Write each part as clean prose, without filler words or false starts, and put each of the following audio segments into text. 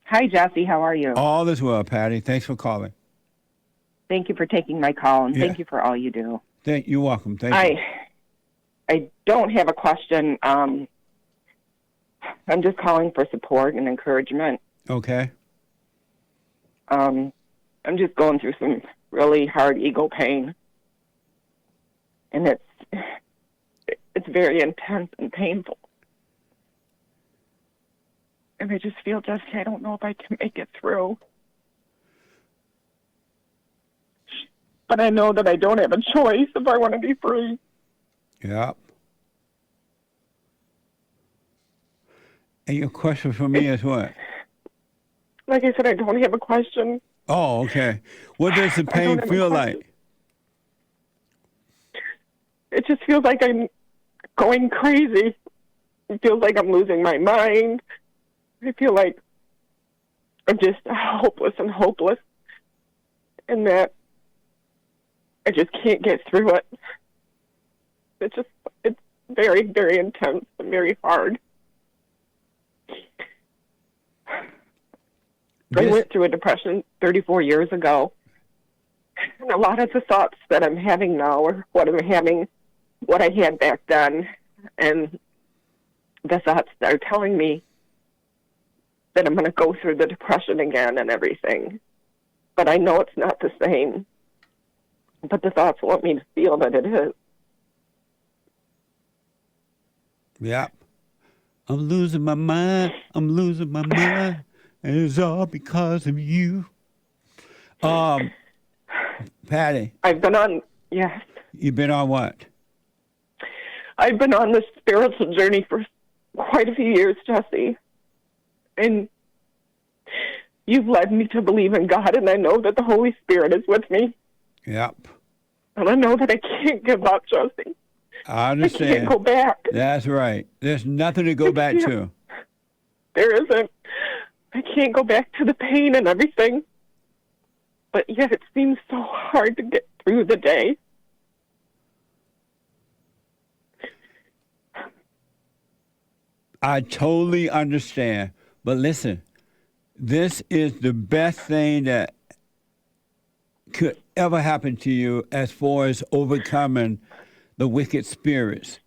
Hi, Jesse. How are you? All is well, Patty. Thanks for calling. Thank you for taking my call, and Yeah. thank you for all you do. You're welcome. Thank you. I don't have a question. I'm just calling for support and encouragement. Okay. I'm just going through some really hard ego pain, and it's very intense and painful. And I just feel, Jesse, I don't know if I can make it through. But I know that I don't have a choice if I want to be free. Yeah. And your question for me is what? Like I said, I don't have a question. Oh, okay. What does the I don't pain have a feel question. like? It just feels like I'm going crazy. It feels like I'm losing my mind. I feel like I'm just hopeless and hopeless. And that I just can't get through it. It's very, very intense and very hard. I went through a depression 34 years ago. And a lot of the thoughts that I'm having now are what I had back then. And the thoughts that are telling me that I'm going to go through the depression again and everything. But I know it's not the same. But the thoughts want me to feel that it is. Yeah. I'm losing my mind. I'm losing my mind. And it's all because of you. Patty. I've been on, yes. You've been on what? I've been on this spiritual journey for quite a few years, Jesse. And you've led me to believe in God, and I know that the Holy Spirit is with me. Yep. And I know that I can't give up, Jesse. I understand. I can't go back. That's right. There's nothing to go back to. There isn't. I can't go back to the pain and everything. But yet it seems so hard to get through the day. I totally understand. But listen, this is the best thing that could ever happen to you as far as overcoming the wicked spirits.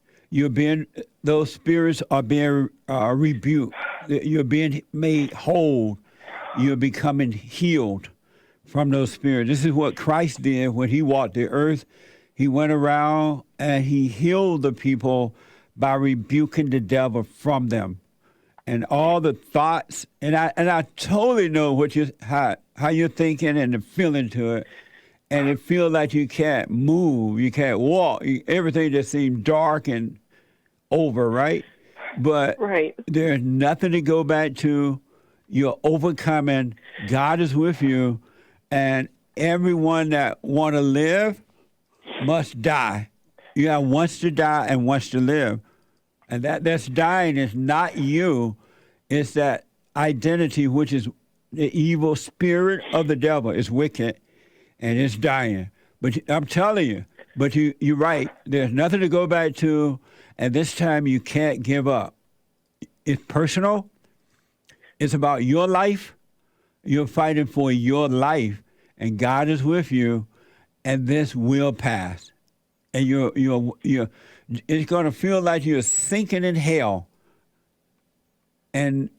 Those spirits are being rebuked. You're being made whole. You're becoming healed from those spirits. This is what Christ did when he walked the earth. He went around and he healed the people by rebuking the devil from them. And all the thoughts, and I totally know how you're thinking and the feeling to it. And it feels like you can't move, you can't walk. Everything just seems dark and over, right? But right. There's nothing to go back to. You're overcoming. God is with you. And everyone that want to live must die. You have once to die and once to live. And that's dying is not you. It's that identity, which is the evil spirit of the devil. It's wicked. And it's dying. But I'm telling you, you're right. There's nothing to go back to, and this time you can't give up. It's personal. It's about your life. You're fighting for your life, and God is with you, and this will pass. And it's going to feel like you're sinking in hell, and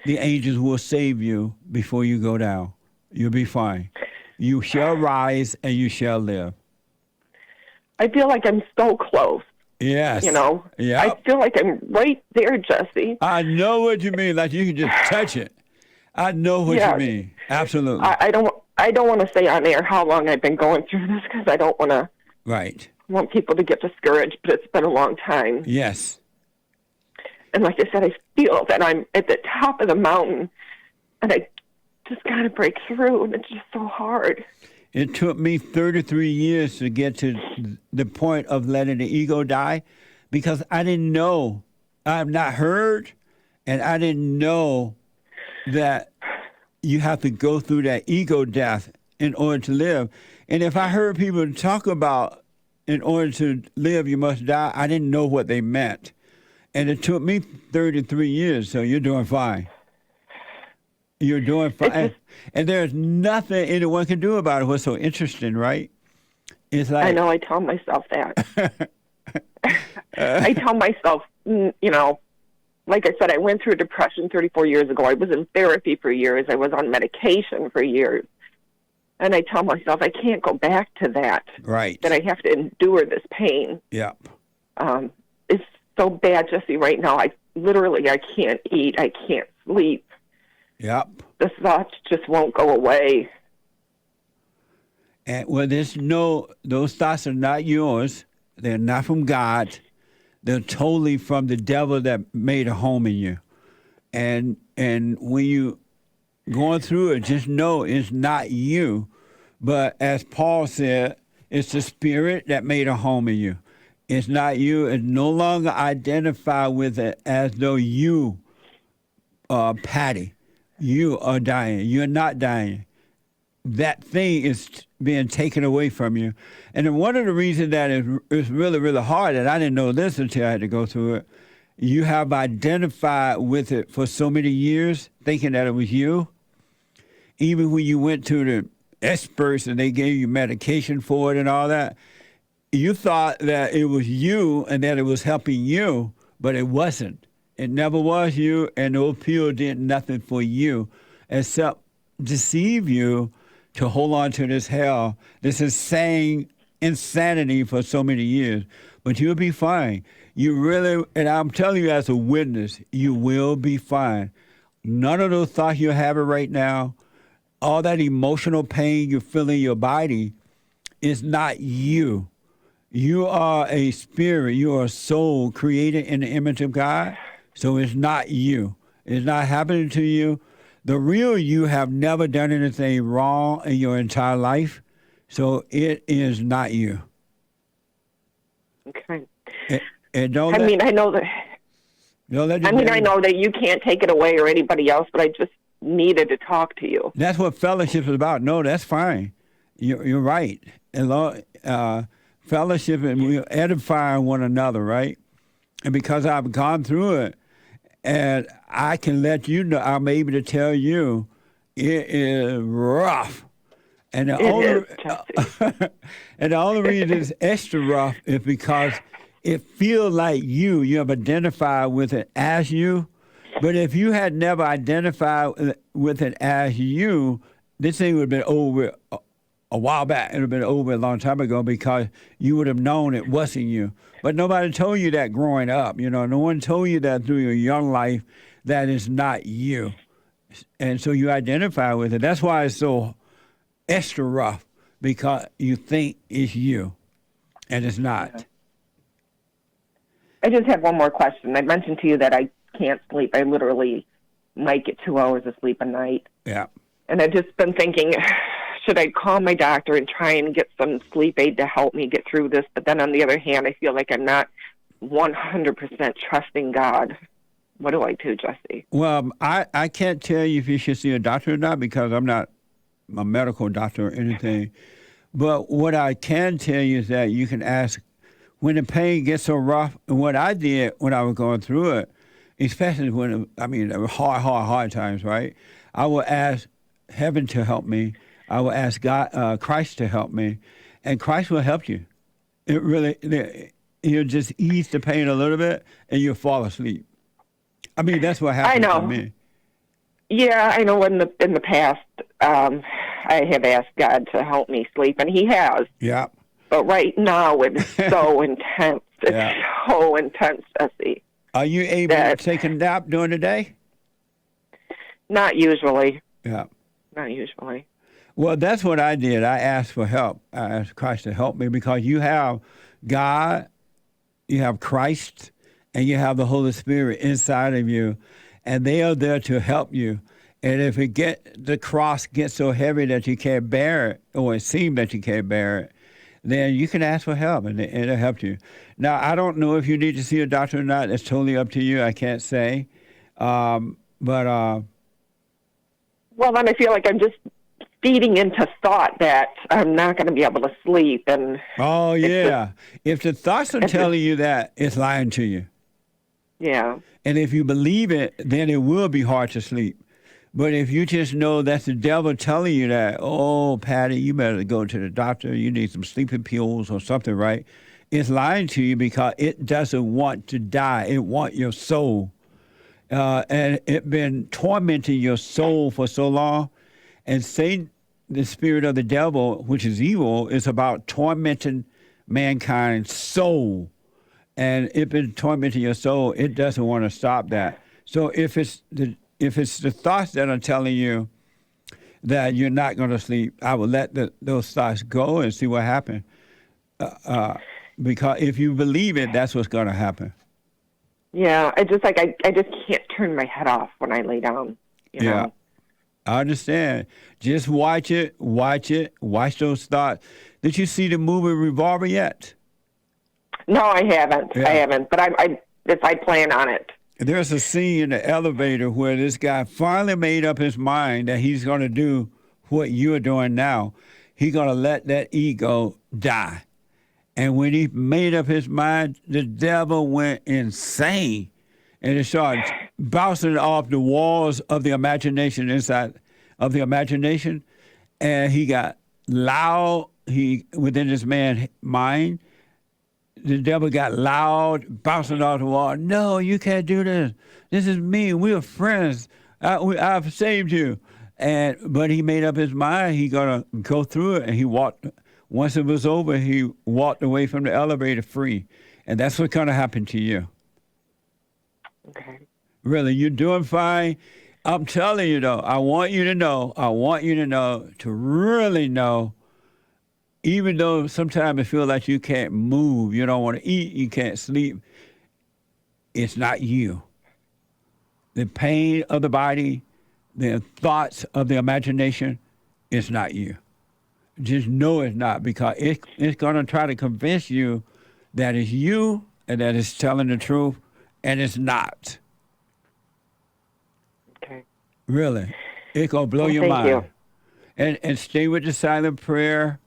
the angels will save you before you go down. You'll be fine. You shall rise and you shall live. I feel like I'm so close. Yes. Yeah. I feel like I'm right there, Jesse. I know what you mean. Like you can just touch it. I know what you mean. Absolutely. I don't want to say on air how long I've been going through this because I don't want to. Right. Want people to get discouraged, but it's been a long time. Yes. And like I said, I feel that I'm at the top of the mountain, and I just got to break through, and it's just so hard. It took me 33 years to get to the point of letting the ego die because I didn't know. I've not heard, and I didn't know that you have to go through that ego death in order to live. And if I heard people talk about in order to live, you must die, I didn't know what they meant. And it took me 33 years, so you're doing fine. You're doing It's fine. just, And there's nothing anyone can do about it. What's so interesting, right? It's I like, know I tell myself that. I tell myself, like I said, I went through depression 34 years ago. I was in therapy for years. I was on medication for years. And I tell myself I can't go back to that, right. that I have to endure this pain. Yep. It's so bad, Jesse, right now. I can't eat. I can't sleep. Yep. The thoughts just won't go away. And well, those thoughts are not yours. They're not from God. They're totally from the devil that made a home in you. And when you going through it, just know it's not you. But as Paul said, it's the spirit that made a home in you. It's not you. It's no longer identify with it as though you are Patty. You are dying. You're not dying. That thing is being taken away from you. And then one of the reasons that is really, really hard, and I didn't know this until I had to go through it, you have identified with it for so many years, thinking that it was you. Even when you went to the experts and they gave you medication for it and all that, you thought that it was you and that it was helping you, but it wasn't. It never was you, and those pills did nothing for you except deceive you to hold on to this hell, this insane insanity for so many years. But you'll be fine. You really, and I'm telling you as a witness, you will be fine. None of those thoughts you're having right now, all that emotional pain you feel in your body is not you. You are a spirit. You are a soul created in the image of God. So it's not you. It's not happening to you. The real you have never done anything wrong in your entire life. So it is not you. Okay. And don't I let, mean, I know that. don't let I know that you can't take it away or anybody else, but I just needed to talk to you. That's what fellowship is about. No, that's fine. You're right. Fellowship, and we edify one another, right? And because I've gone through it, and I can let you know, I'm able to tell you, it is rough. And the only reason it's extra rough is because it feels like you have identified with it as you. But if you had never identified with it as you, this thing would have been over a while back. It would have been over a long time ago because you would have known it wasn't you. But nobody told you that growing up. No one told you that through your young life that it's not you. And so you identify with it. That's why it's so extra rough, because you think it's you, and it's not. Yeah. I just have one more question. I mentioned to you that I can't sleep. I literally might get 2 hours of sleep a night. Yeah. And I've just been thinking, should I call my doctor and try and get some sleep aid to help me get through this? But then on the other hand, I feel like I'm not 100% trusting God. What do I do, Jesse? Well, I can't tell you if you should see a doctor or not, because I'm not a medical doctor or anything. But what I can tell you is that you can ask when the pain gets so rough. And what I did when I was going through it, especially when, there were hard times, right? I would ask heaven to help me. I will ask God, Christ to help me, and Christ will help you. It really, he'll just ease the pain a little bit, and you'll fall asleep. That's what happened to me. Yeah, I know. In the past, I have asked God to help me sleep, and He has. Yeah. But right now, it's so intense. It's so intense, Jesse. Are you able to take a nap during the day? Not usually. Yeah. Not usually. Well, that's what I did. I asked for help. I asked Christ to help me, because you have God, you have Christ, and you have the Holy Spirit inside of you, and they are there to help you. And if the cross gets so heavy that you can't bear it, or it seems that you can't bear it, then you can ask for help, and it'll help you. Now, I don't know if you need to see a doctor or not. It's totally up to you. I can't say. Well, then I feel like I'm just feeding into thought that I'm not going to be able to sleep. And oh, yeah. If the thoughts are telling you that, it's lying to you. Yeah. And if you believe it, then it will be hard to sleep. But if you just know that's the devil telling you that, oh, Patty, you better go to the doctor. You need some sleeping pills or something, right? It's lying to you because it doesn't want to die. It wants your soul. And it's been tormenting your soul for so long. And Satan, the spirit of the devil, which is evil, is about tormenting mankind's soul. And it's been tormenting your soul. It doesn't want to stop that. So if it's the thoughts that are telling you that you're not going to sleep, I will let those thoughts go and see what happens. Because if you believe it, that's what's going to happen. Yeah, I just can't turn my head off when I lay down. You know? I understand. Just watch watch those thoughts. Did you see the movie Revolver yet? No, I haven't. Yeah. I haven't, but I plan on it. There's a scene in the elevator where this guy finally made up his mind that he's going to do what you're doing now. He's going to let that ego die. And when he made up his mind, the devil went insane. And it started bouncing off the walls of the imagination, inside of the imagination. And he got loud. Within this man's mind, the devil got loud, bouncing off the wall. No, you can't do this. This is me. We're friends. I've saved you. But he made up his mind. He gonna go through it, and he walked. Once it was over, he walked away from the elevator free, and that's what's gonna happen to you. Okay. Really, you're doing fine. I'm telling you though. I want you to know. To really know. Even though sometimes it feels like you can't move, you don't want to eat, you can't sleep, it's not you. The pain of the body, the thoughts of the imagination, it's not you. Just know it's not, because it's going to try to convince you that it's you and that it's telling the truth, and it's not. Okay. Really. It's going to blow your mind. Thank you. And stay with the silent prayer.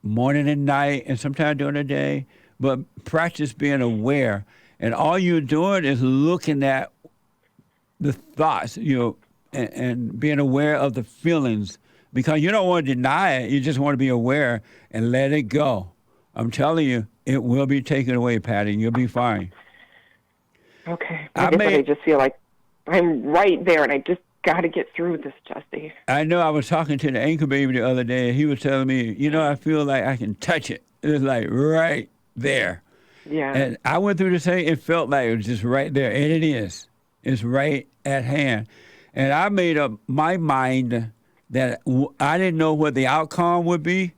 Morning and night, and sometimes during the day, but practice being aware. And all you're doing is looking at the thoughts, and being aware of the feelings, because you don't want to deny it. You just want to be aware and let it go. I'm telling you, it will be taken away, Patty. You'll be fine. Okay. I just feel like I'm right there, and I just got to get through this, Jesse. I know. I was talking to the anchor baby the other day, and he was telling me, I feel like I can touch it. It's like right there. Yeah. And I went through the same. It felt like it was just right there, and it is. It's right at hand. And I made up my mind that I didn't know what the outcome would be,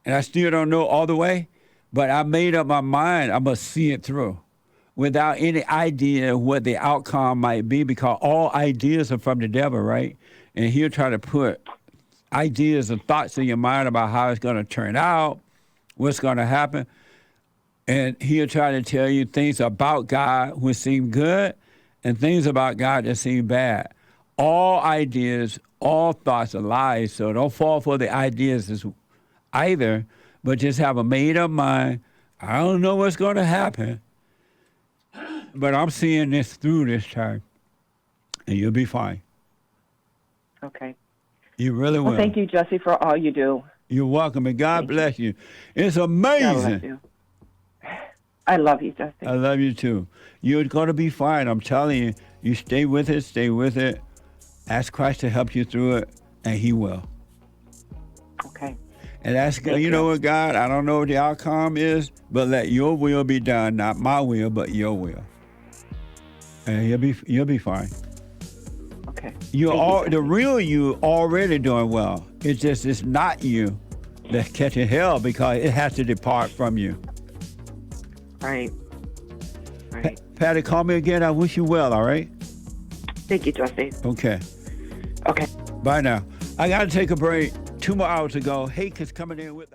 and I still don't know all the way, but I made up my mind I must see it through, without any idea of what the outcome might be, because all ideas are from the devil, right? And he'll try to put ideas and thoughts in your mind about how it's going to turn out, what's going to happen. And he'll try to tell you things about God which seem good and things about God that seem bad. All ideas, all thoughts are lies, so don't fall for the ideas either, but just have a made-up mind. I don't know what's going to happen, but I'm seeing this through this time, and you'll be fine. Okay. You really will. Well, thank you, Jesse, for all you do. You're welcome, and God bless you. It's amazing. I love you, Jesse. I love you, too. You're going to be fine. I'm telling you. You stay with it. Stay with it. Ask Christ to help you through it, and he will. Okay. And ask, you know what, God, I don't know what the outcome is, but let your will be done, not my will, but your will. And you'll be fine. Okay. The real you already doing well. It's just it's not you that's catching hell, because it has to depart from you. Right. Patty, call me again. I wish you well, all right? Thank you, Jesse. Okay. Okay. Bye now. I got to take a break. 2 more hours to go. Hake is coming in with